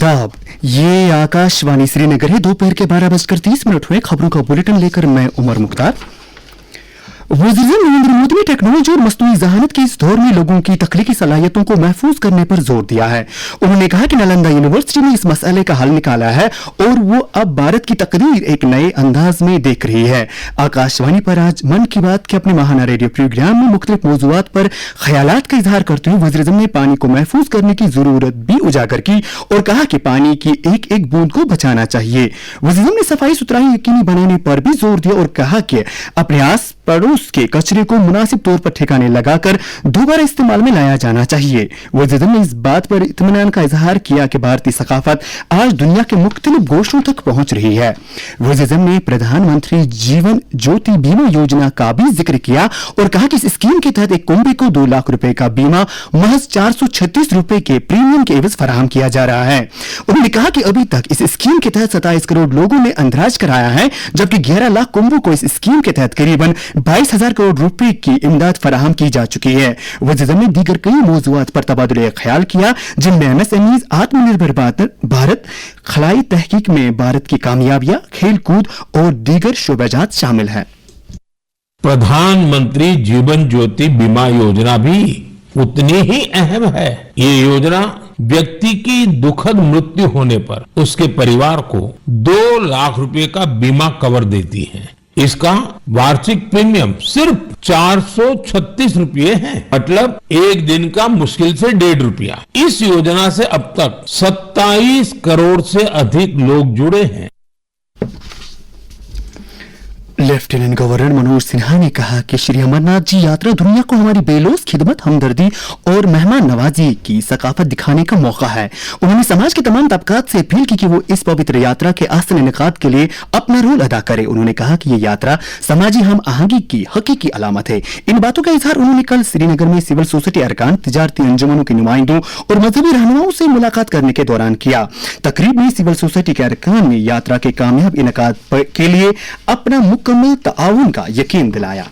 आदाब, ये आकाशवाणी श्रीनगर है। दोपहर के 12:30 हुए। खबरों का बुलेटिन लेकर मैं उमर मुख्तार। वज़ीर नरेंद्र मोदी ने टेक्नोलॉजी और मसनूई ज़हानत के इस दौर में लोगों की तख्लीकी सलाहियतों को महफूज करने पर जोर दिया है। उन्होंने कहा कि नालंदा यूनिवर्सिटी ने इस मसले का हल निकाला है और वो अब भारत की तकदीर एक नए अंदाज में देख रही है। आकाशवाणी पर आज मन की बात के अपने माहाना रेडियो प्रोग्राम में मुख्तलिफ मौज़ूआत पर ख्यालात का इजहार करते हुए वज़ीर ने पानी को महफूज करने की जरूरत भी उजागर की और कहा कि पानी की एक एक बूंद को बचाना चाहिए। वज़ीर ने सफाई सुथराई यकीनी बनाने पर भी जोर दिया और कहा कि अपने आस पड़ोस के कचरे को मुनासिब तौर पर ठिकाने लगाकर दोबारा इस्तेमाल में लाया जाना चाहिए। वज़ीर ने इस बात पर इत्मीनान का इजहार किया कि भारतीय सकाफत आज दुनिया के मुख्तलिफ गोशों तक पहुंच रही है। वज़ीर ने प्रधानमंत्री जीवन ज्योति बीमा योजना का भी जिक्र किया और कहा कि इस स्कीम के तहत एक कुंबे को 2 लाख रुपए का बीमा महज 436 रुपए के प्रीमियम के एवज फराहम किया जा रहा है। उन्होंने कहा कि अभी तक इस स्कीम के तहत 27 करोड़ लोगों ने अंदराज कराया है, जबकि 11 लाख कुंबों को इस स्कीम के तहत करीबन 22,000 करोड़ रुपए की इमदाद फराहम की जा चुकी है। वज़ीर ने दीगर कई मौज़ूआत पर तबादुले ख्याल किया, जिनमें एमएसएमईज, आत्मनिर्भर भारत, खलाई तहकीक में भारत की कामयाबियां, खेल कूद और दीगर शोबेजात शामिल है। प्रधानमंत्री जीवन ज्योति बीमा योजना भी उतनी ही अहम है। ये योजना व्यक्ति की दुखद मृत्यु होने पर उसके परिवार को 2 लाख रुपए का बीमा कवर देती है। इसका वार्षिक प्रीमियम सिर्फ 436 रुपये है, मतलब एक दिन का मुश्किल से 1.5 रुपया। इस योजना से अब तक 27 करोड़ से अधिक लोग जुड़े हैं। लेफ्टिनेंट गवर्नर मनोज सिन्हा ने कहा कि श्री अमरनाथ जी यात्रा दुनिया को हमारी बेलोस खिदमत, हमदर्दी और मेहमान नवाजी की सकाफत दिखाने का मौका है। उन्होंने समाज के तमाम तबकात से अपील की कि वो इस पवित्र यात्रा के आसन इनेकाद के लिए अपना रोल अदा करे। उन्होंने कहा कि ये यात्रा समाजी हम आहंगी की हकीकी अलामत है। इन बातों का इजहार उन्होंने कल श्रीनगर में सिविल सोसाइटी अरकान, तिजारती अंजुमनों के नुमाइंदों और मजहबी रहनुमाओं से मुलाकात करने के दौरान किया। तकरीब में सिविल सोसाइटी के अरकान ने यात्रा के कामयाब इनेकाद के लिए अपना मुकम्मल ताउन का यकीन दिलाया।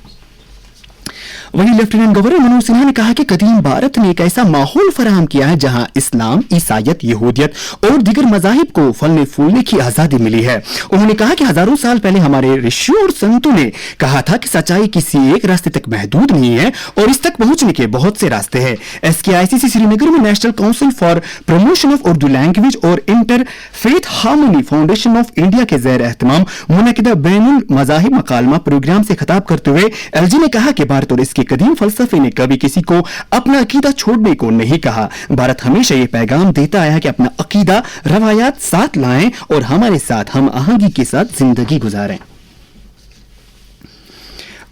वहीं लेफ्टिनेंट गवर्नर मनोज सिन्हा ने कहा कि कदीम भारत ने एक ऐसा माहौल फराहम किया है जहां इस्लाम, ईसाइयत, यहूदियत और दीगर मजाहिब को फलने फूलने की आजादी मिली है। उन्होंने कहा कि हजारों साल पहले हमारे ऋषियों और संतों ने कहा था कि सच्चाई किसी एक रास्ते तक महदूद नहीं है और इस तक पहुंचने के बहुत से रास्ते हैं। SKICC श्रीनगर में National Council for Promotion of Urdu Language और Inter Faith Harmony Foundation of India के ज़ेर एहतमाम मुनक़िदा बैनुल मज़ाहिब मकालमा प्रोग्राम से खिताब करते हुए LG ने कहा कि भारत और इसके कदीम फलसफे ने कभी किसी को अपना अकीदा छोड़ने को नहीं कहा। भारत हमेशा ये पैगाम देता आया है कि अपना अकीदा, रवायात साथ लाएं और हमारे साथ हम आहंगी के साथ जिंदगी गुजारें।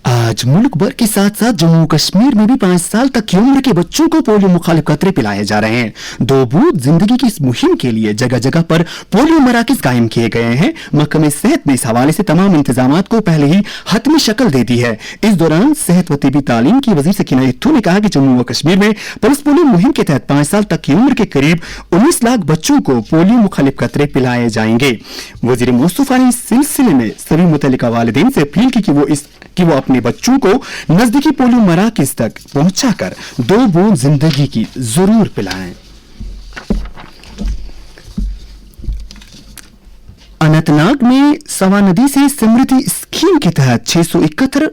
आज मुल्क भर के साथ साथ जम्मू कश्मीर में भी 5 साल तक की उम्र के बच्चों को पोलियो मुखालिफ कतरे पिलाए जा रहे हैं। 2 बूंद जिंदगी की इस मुहिम के लिए जगह जगह पर पोलियो मराकज कायम किए गए हैं। महकमे सेहत ने इस हवाले से तमाम इंतजामात को पहले ही हतमी शक्ल दे दी है। इस दौरान सेहत व तिबी तालीम की वजीर सकीना इत्थू ने कहा कि जम्मू व कश्मीर में पल्स पोलियो मुहिम के तहत 5 साल तक की उम्र के करीब 19 लाख बच्चों को पोलियो मुखालिफ कतरे पिलाए जाएंगे। वजीर मुस्तफा ने इस सिलसिले में सभी मुतल्लिका वालिदैन से अपील की कि वो अपने बच्चों को नजदीकी पोलियो मराकज तक पहुंचाकर 2 बूंद जिंदगी की जरूर पिलाएं। अनंतनाग में सवा नदी से समृद्धि स्कीम के तहत 671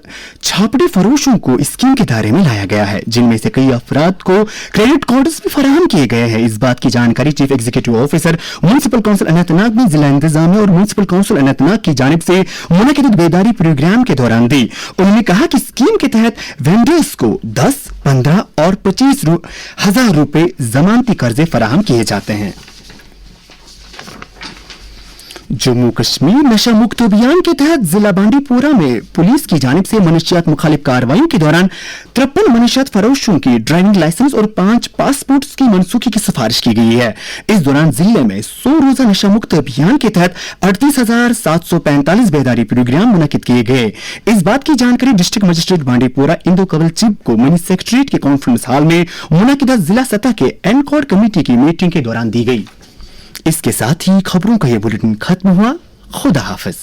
छापड़े फरोशों को स्कीम के दायरे में लाया गया है, जिनमें से कई अफराद को क्रेडिट कार्ड्स भी फराहम किए गए हैं। इस बात की जानकारी chief executive officer municipal council Anantnag ने जिला इंतजामिया और म्युनिसिपल काउंसिल अनंतनाग की जानिब से मुनक़िद बेदारी प्रोग्राम के दौरान दी। उन्होंने कहा कि स्कीम के तहत वेंडर्स को 10, 15 और 25 हजार रुपए जमानती कर्जे फराहम किए जाते हैं। जम्मू कश्मीर नशा मुक्त अभियान के तहत जिला बांडीपोरा में पुलिस की जानिब से मनशियात मुखालिफ कार्रवाइयों के दौरान 53 मनशियात फरोशों की ड्राइविंग लाइसेंस और 5 पासपोर्ट्स की मनसूखी की सिफारिश की गई है। इस दौरान जिले में 100 रोजा नशा मुक्त अभियान के तहत 38,745 बेदारी प्रोग्राम मुनक़िद किए गए। इस बात की जानकारी डिस्ट्रिक्ट मजिस्ट्रेट बांडीपोरा इंदो कंवल चिब को मिनी सेक्रेटरीट के कॉन्फ्रेंस हॉल में मुनक़िदा जिला सतह के एनकॉर्ड कमेटी की मीटिंग के दौरान दी गई। इसके साथ ही खबरों का यह बुलेटिन खत्म हुआ। खुदा हाफिज।